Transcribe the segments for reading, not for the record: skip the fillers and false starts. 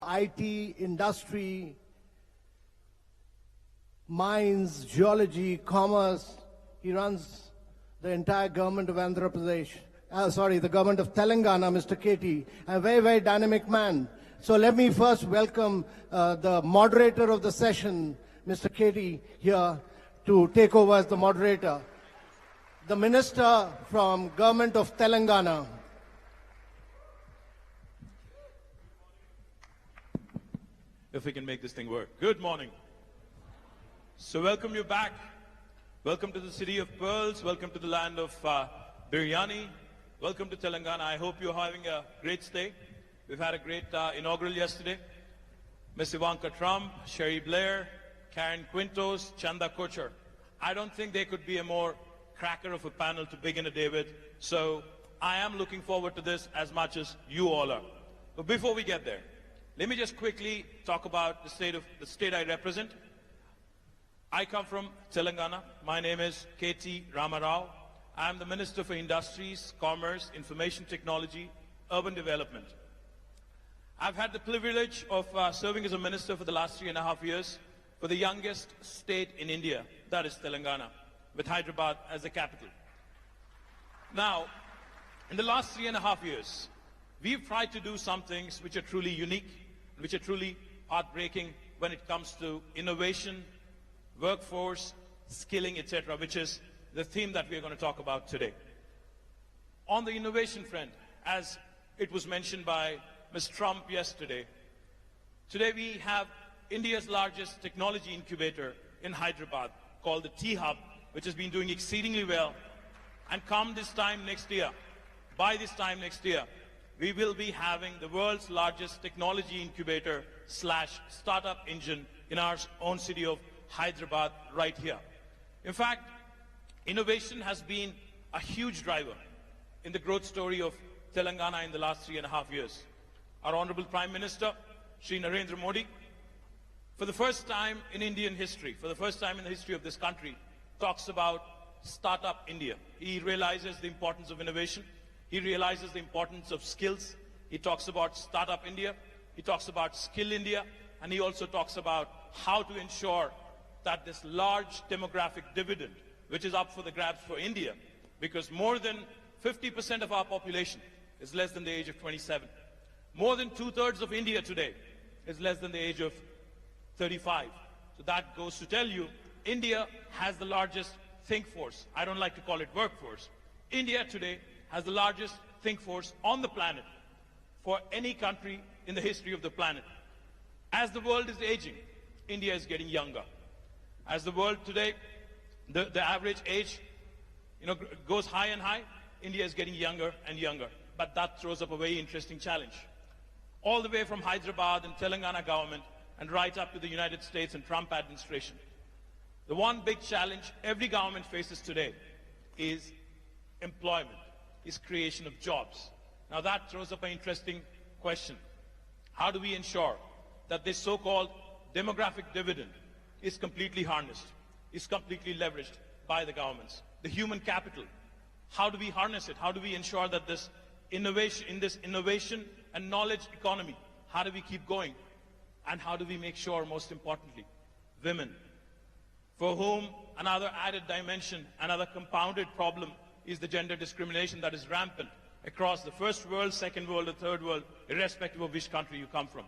IT, industry, mines, geology, commerce. He runs the entire government of Andhra Pradesh. The government of Telangana, Mr. KT. A very, very dynamic man. So let me first welcome the moderator of the session, Mr. KT, here to take over as the moderator. The minister from government of Telangana. If we can make this thing work. Good morning. So welcome you back. Welcome to the city of pearls. Welcome to the land of biryani. Welcome to Telangana. I hope you're having a great stay. We've had a great inaugural yesterday. Miss Ivanka Trump, Sherry Blair, Karen Quintos, Chanda Kochar. I don't think there could be a more cracker of a panel to begin a day with. So I am looking forward to this as much as you all are. But before we get there, let me just quickly talk about the state I represent. I come from Telangana. My name is KT Ramarao. I am the Minister for Industries, Commerce, Information Technology, Urban Development. I've had the privilege of serving as a minister for the last 3.5 years for the youngest state in India, that is Telangana, with Hyderabad as the capital. Now, in the last 3.5 years, we've tried to do some things which are truly unique, which are truly heartbreaking when it comes to innovation, workforce, skilling, etc., which is the theme that we're going to talk about today. On the innovation front, as it was mentioned by Ms. Trump yesterday, today we have India's largest technology incubator in Hyderabad called the T-Hub, which has been doing exceedingly well. And by this time next year, we will be having the world's largest technology incubator / startup engine in our own city of Hyderabad right here. In fact, innovation has been a huge driver in the growth story of Telangana in the last 3.5 years. Our Honorable Prime Minister, Shri Narendra Modi, for the first time in Indian history, for the first time in the history of this country, talks about Startup India. He realizes the importance of innovation. He realizes the importance of skills. He talks about Startup India. He talks about Skill India. And he also talks about how to ensure that this large demographic dividend, which is up for the grabs for India, because more than 50% of our population is less than the age of 27. More than 2/3 of India today is less than the age of 35. So that goes to tell you, India has the largest think force. I don't like to call it workforce. India today has the largest think force on the planet for any country in the history of the planet. As the world is aging, India is getting younger. As the world today, the average age goes high and high, India is getting younger and younger. But that throws up a very interesting challenge. All the way from Hyderabad and Telangana government and right up to the United States and Trump administration. The one big challenge every government faces today is employment, is creation of jobs. Now that throws up an interesting question. How do we ensure that this so-called demographic dividend is completely harnessed, is completely leveraged by the governments? The human capital, how do we harness it? How do we ensure that this innovation and knowledge economy, how do we keep going? And how do we make sure, most importantly, women, for whom another added dimension, another compounded problem is the gender discrimination that is rampant across the first world, second world, or third world, irrespective of which country you come from.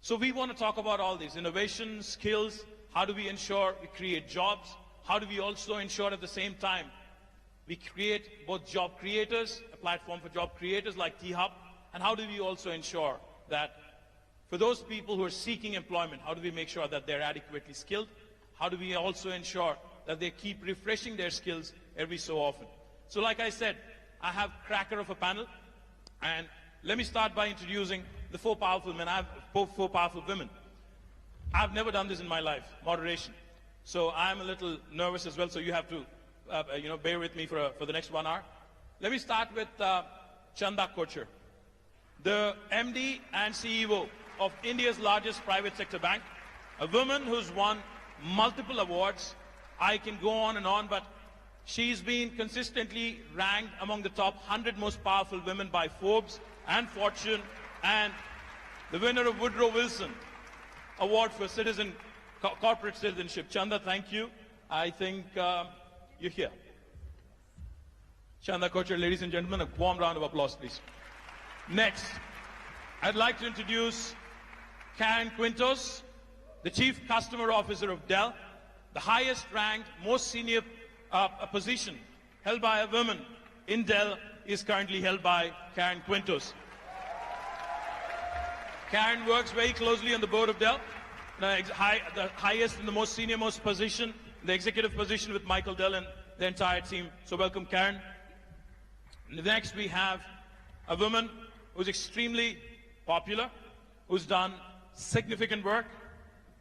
So we want to talk about all these innovation, skills. How do we ensure we create jobs? How do we also ensure at the same time we create both job creators, a platform for job creators like T-Hub, and how do we also ensure that for those people who are seeking employment, how do we make sure that they're adequately skilled? How do we also ensure that they keep refreshing their skills every so often? So like I said, I have cracker of a panel, and let me start by introducing the four powerful men. I have four powerful women. I've never done this in my life, moderation. So I'm a little nervous as well, so you have to bear with me for the next 1 hour. Let me start with Chanda Kochar, the MD and CEO of India's largest private sector bank, a woman who's won multiple awards. I can go on and on, but she's been consistently ranked among the top 100 most powerful women by Forbes and Fortune, and the winner of Woodrow Wilson Award for Corporate Citizenship. Chanda, thank you. I think you're here. Chanda Kochar, ladies and gentlemen, a warm round of applause, please. Next, I'd like to introduce Karen Quintos, the Chief Customer Officer of Dell, the highest ranked, most senior position held by a woman in Dell is currently held by Karen Quintos. Karen works very closely on the board of Dell, the highest and the most senior most position, the executive position with Michael Dell and the entire team. So welcome, Karen. Next, we have a woman who's extremely popular, who's done significant work,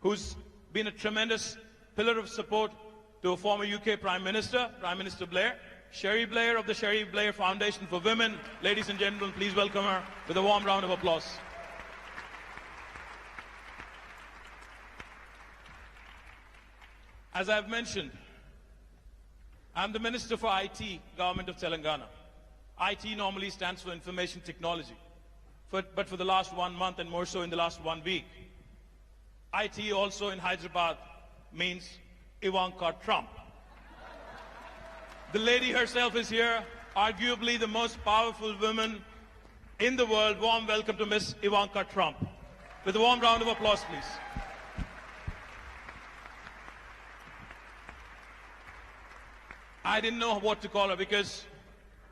who's been a tremendous pillar of support to a former UK Prime Minister, Prime Minister Blair, Sherry Blair of the Sherry Blair Foundation for Women. Ladies and gentlemen, please welcome her with a warm round of applause. As I've mentioned, I'm the Minister for IT, Government of Telangana. IT normally stands for Information Technology. But for the last 1 month and more so in the last 1 week, IT also in Hyderabad means Ivanka Trump. The lady herself is here, arguably the most powerful woman in the world. Warm welcome to Miss Ivanka Trump. With a warm round of applause, please. I didn't know what to call her because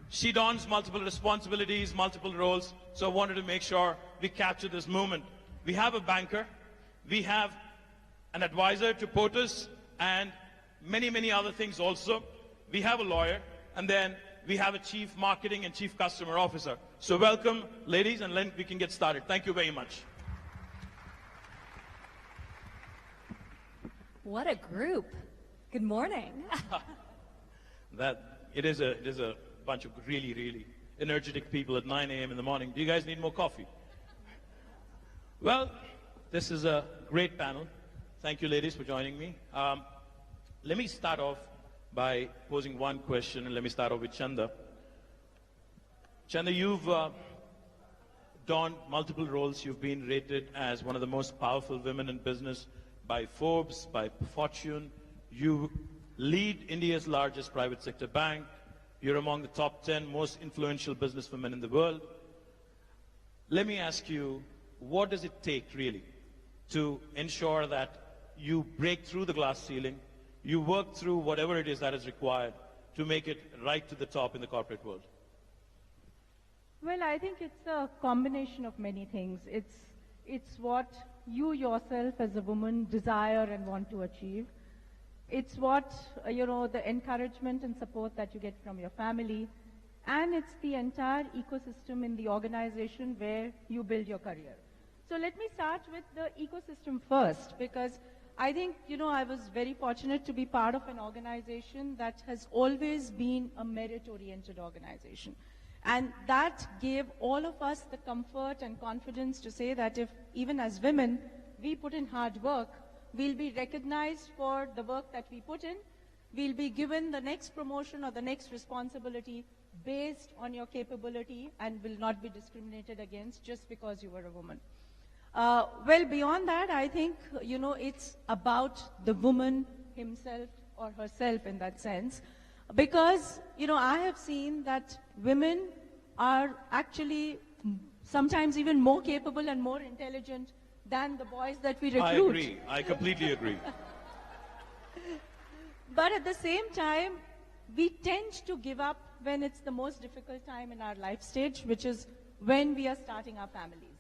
she dons multiple responsibilities, multiple roles, so I wanted to make sure we capture this moment. We have a banker, we have an advisor to POTUS, and many, many other things also. We have a lawyer, and then we have a chief marketing and chief customer officer. So welcome, ladies, and then we can get started. Thank you very much. What a group. Good morning. It is a bunch of really, really energetic people at 9 a.m. in the morning. Do you guys need more coffee? Well, this is a great panel. Thank you, ladies, for joining me. Let me start off by posing one question, and let me start off with Chanda. Chanda, you've donned multiple roles. You've been rated as one of the most powerful women in business by Forbes, by Fortune. You lead India's largest private sector bank. You're among the top 10 most influential businesswomen in the world. Let me ask you, what does it take really to ensure that you break through the glass ceiling, you work through whatever it is that is required to make it right to the top in the corporate world? Well, I think it's a combination of many things. It's what you yourself as a woman desire and want to achieve. It's what, the encouragement and support that you get from your family. And it's the entire ecosystem in the organization where you build your career. So let me start with the ecosystem first, because I think, I was very fortunate to be part of an organization that has always been a merit-oriented organization. And that gave all of us the comfort and confidence to say that if, even as women, we put in hard work, we'll be recognized for the work that we put in. We'll be given the next promotion or the next responsibility based on your capability and will not be discriminated against just because you were a woman. Well, beyond that, I think, it's about the woman himself or herself in that sense. Because, I have seen that women are actually sometimes even more capable and more intelligent than the boys that we recruit. I agree. I completely agree. But at the same time, we tend to give up when it's the most difficult time in our life stage, which is when we are starting our families.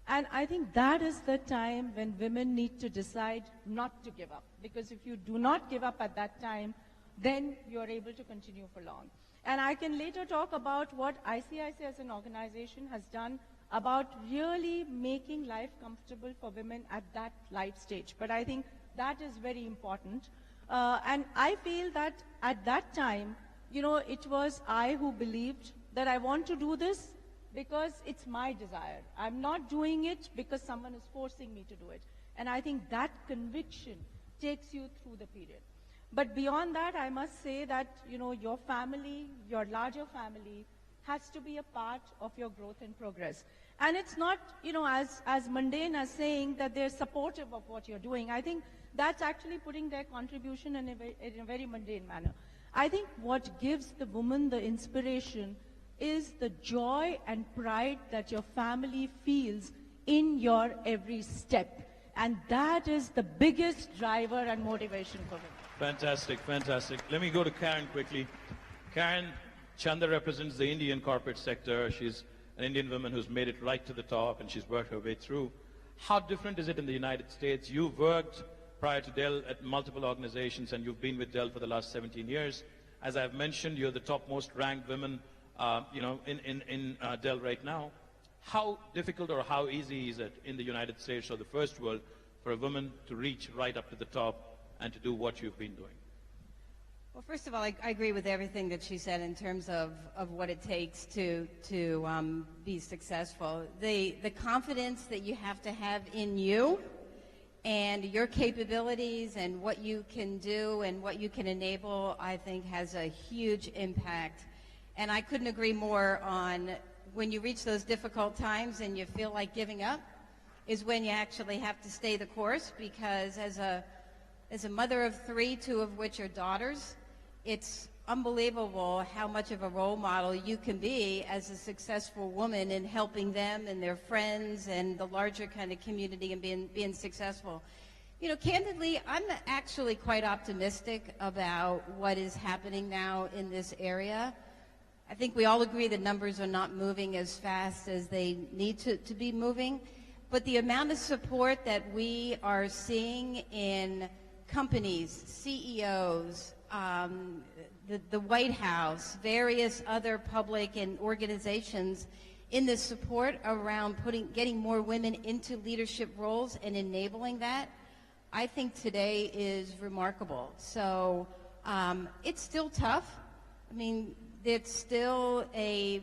And I think that is the time when women need to decide not to give up. Because if you do not give up at that time, then you are able to continue for long. And I can later talk about what ICICI as an organization has done about really making life comfortable for women at that life stage. But I think that is very important. And I feel that at that time, it was I who believed that I want to do this because it's my desire. I'm not doing it because someone is forcing me to do it. And I think that conviction takes you through the period. But beyond that, I must say that, your family, your larger family, has to be a part of your growth and progress. And it's not, as mundane as saying that they're supportive of what you're doing. I think that's actually putting their contribution in a very mundane manner. I think what gives the woman the inspiration is the joy and pride that your family feels in your every step. And that is the biggest driver and motivation for women. Fantastic, fantastic. Let me go to Karen quickly. Karen, Chanda represents the Indian corporate sector. She's an Indian woman who's made it right to the top, and she's worked her way through. How different is it in the United States? You've worked prior to Dell at multiple organizations, and you've been with Dell for the last 17 years. As I've mentioned, you're the top most ranked women in Dell right now. How difficult or how easy is it in the United States or the first world for a woman to reach right up to the top and to do what you've been doing? Well, first of all, I agree with everything that she said in terms of what it takes to be successful. The confidence that you have to have in you and your capabilities and what you can do and what you can enable, I think, has a huge impact. And I couldn't agree more on when you reach those difficult times and you feel like giving up is when you actually have to stay the course, because as a mother of 3, 2 of which are daughters, it's unbelievable how much of a role model you can be as a successful woman in helping them and their friends and the larger kind of community and being successful. Candidly, I'm actually quite optimistic about what is happening now in this area. I think we all agree the numbers are not moving as fast as they need to be moving, but the amount of support that we are seeing in companies, CEOs, the White House, various other public and organizations in the support around getting more women into leadership roles and enabling that, I think today is remarkable. So it's still tough. I mean, it's still a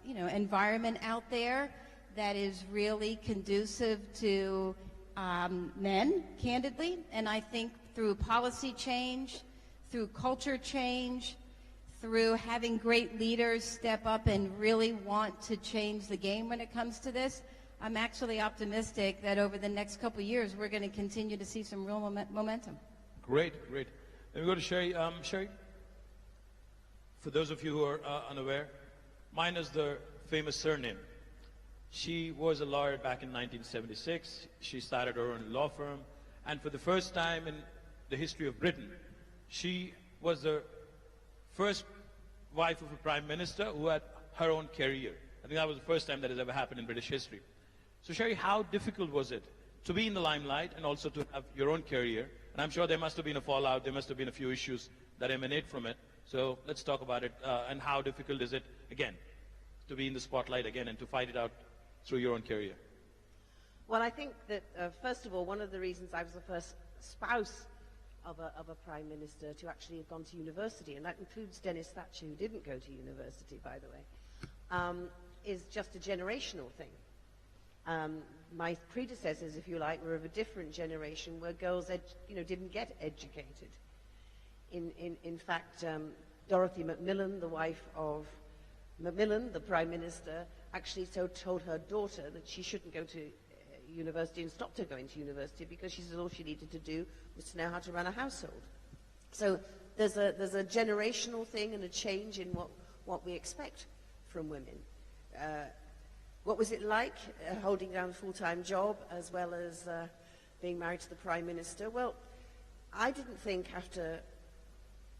environment out there that is really conducive to men, candidly, and I think through policy change, through culture change, through having great leaders step up and really want to change the game when it comes to this, I'm actually optimistic that over the next couple of years we're going to continue to see some real momentum. Great, great. Let me go to Sherry. Sherry, for those of you who are unaware, mine is the famous surname. She was a lawyer back in 1976. She started her own law firm, and for the first time in the history of Britain, she was the first wife of a prime minister who had her own career. I think that was the first time that has ever happened in British history. So Sherry, how difficult was it to be in the limelight and also to have your own career? And I'm sure there must have been a fallout, there must have been a few issues that emanate from it. So let's talk about it, and how difficult is it, again, to be in the spotlight again and to fight it out through your own career? Well, I think that, first of all, one of the reasons I was the first spouse of a prime minister to actually have gone to university, and that includes Dennis Thatcher, who didn't go to university, by the way, is just a generational thing. My predecessors, if you like, were of a different generation where girls didn't get educated. In fact, Dorothy Macmillan, the wife of Macmillan, the prime minister, actually told her daughter that she shouldn't go to university and stopped her going to university because she said all she needed to do was to know how to run a household. So there's a generational thing and a change in what we expect from women. What was it like holding down a full-time job as well as being married to the prime minister? Well, I didn't think after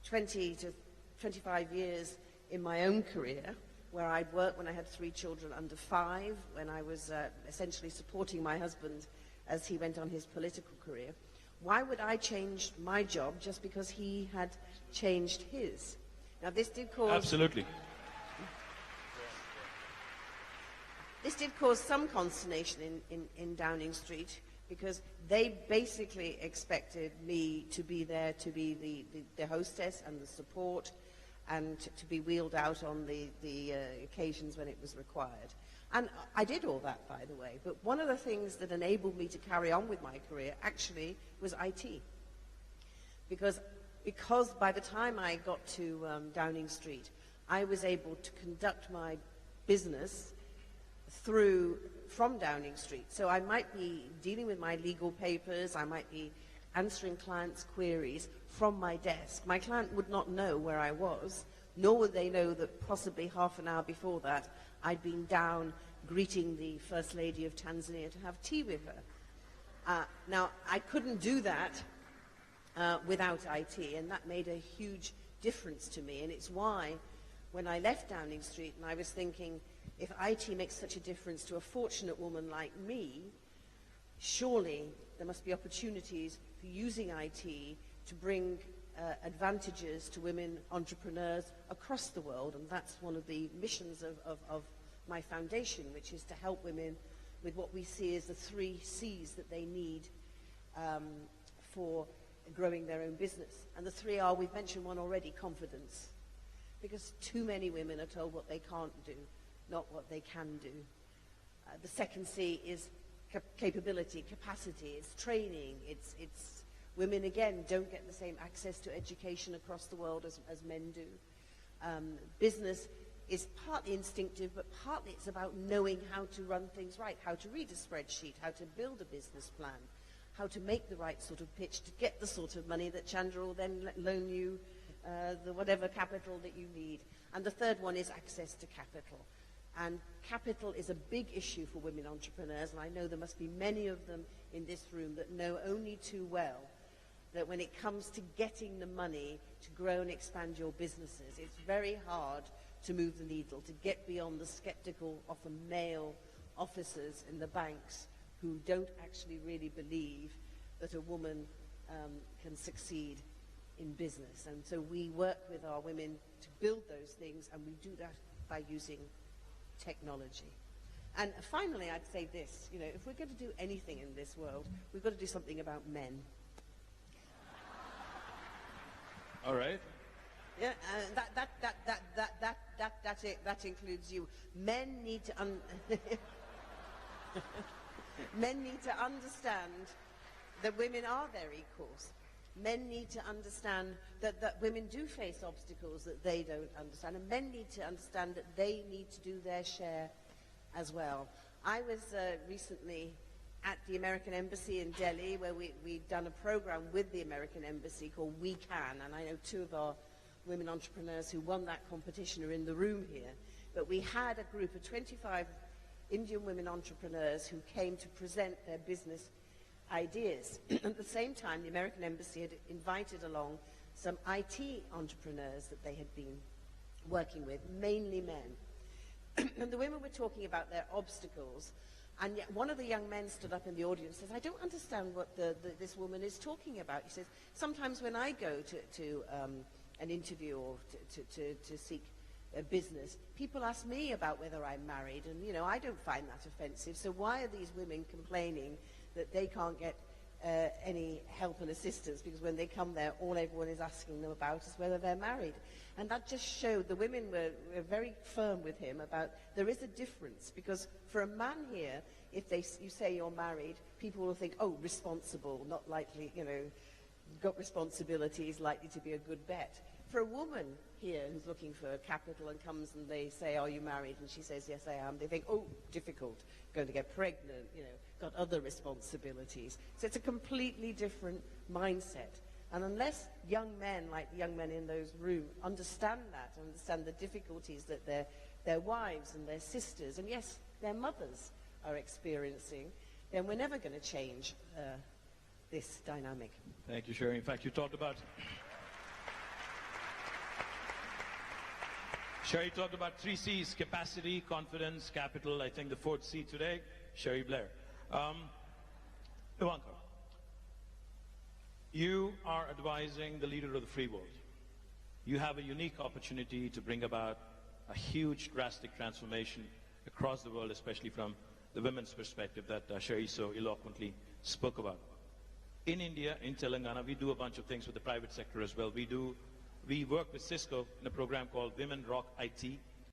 20 to 25 years in my own career, where I'd worked when I had 3 children under 5, when I was essentially supporting my husband as he went on his political career, why would I change my job just because he had changed his? Now, this did cause... Absolutely. This did cause some consternation in Downing Street, because they basically expected me to be there to be the hostess and the support, and to be wheeled out on the occasions when it was required. And I did all that, by the way. But one of the things that enabled me to carry on with my career actually was IT. Because by the time I got to Downing Street, I was able to conduct my business from Downing Street. So I might be dealing with my legal papers, I might be answering clients' queries from my desk. My client would not know where I was, nor would they know that possibly half an hour before that I'd been down greeting the First Lady of Tanzania to have tea with her. Now, I couldn't do that without IT, and that made a huge difference to me. And it's why, when I left Downing Street, and I was thinking, if IT makes such a difference to a fortunate woman like me, surely there must be opportunities for using IT to bring advantages to women entrepreneurs across the world. And that's one of the missions of my foundation, which is to help women with what we see as the 3 C's that they need for growing their own business. And the 3 are, we've mentioned one already, confidence. Because too many women are told what they can't do, not what they can do. The second C is capability, capacity, it's training, it's women, again, don't get the same access to education across the world as men do. Business is partly instinctive, but partly it's about knowing how to run things right, how to read a spreadsheet, how to build a business plan, how to make the right sort of pitch to get the sort of money that Chandra will then loan you, the whatever capital that you need. And the third one is access to capital. And capital is a big issue for women entrepreneurs, and I know there must be many of them in this room that know only too well that when it comes to getting the money to grow and expand your businesses, it's very hard to move the needle, to get beyond the skeptical, often male officers in the banks who don't actually really believe that a woman can succeed in business. And so we work with our women to build those things, and we do that by using technology. And finally, I'd say this, you know, if we're going to do anything in this world, we've got to do something about men. All right. Yeah, that includes you. Men need to men need to understand that women are their equals. Men need to understand that women do face obstacles that they don't understand, and men need to understand that they need to do their share as well. I was recently at the American Embassy in Delhi, where we'd done a program with the American Embassy called We Can, and I know 2 of our women entrepreneurs who won that competition are in the room here. But we had a group of 25 Indian women entrepreneurs who came to present their business ideas. At the same time, the American Embassy had invited along some IT entrepreneurs that they had been working with, mainly men. And the women were talking about their obstacles, and yet one of the young men stood up in the audience and says, I don't understand what this woman is talking about. He says, sometimes when I go to an interview or to seek a business, people ask me about whether I'm married, and you know, I don't find that offensive, so why are these women complaining that they can't get any help and assistance, because when they come there, all everyone is asking them about is whether they're married. And that just showed, the women were very firm with him about there is a difference, because for a man here, if you say you're married, people will think, oh, responsible, not likely, you know, got responsibilities, likely to be a good bet. For a woman here who's looking for capital and comes and they say, are you married? And she says, yes, I am. They think, oh, difficult, going to get pregnant, you know, got other responsibilities. So it's a completely different mindset. And unless young men, like the young men in those rooms, understand that, understand the difficulties that their wives and their sisters, and yes, their mothers are experiencing, then we're never going to change this dynamic. Thank you, Sherry. In fact, you talked about... Sherry talked about 3 C's: capacity, confidence, capital. I think the 4th C today, Sherry Blair. Ivanka, you are advising the leader of the free world. You have a unique opportunity to bring about a huge, drastic transformation across the world, especially from the women's perspective that Sherry so eloquently spoke about. In India, in Telangana, we do a bunch of things with the private sector as well. We work with Cisco in a program called Women Rock IT,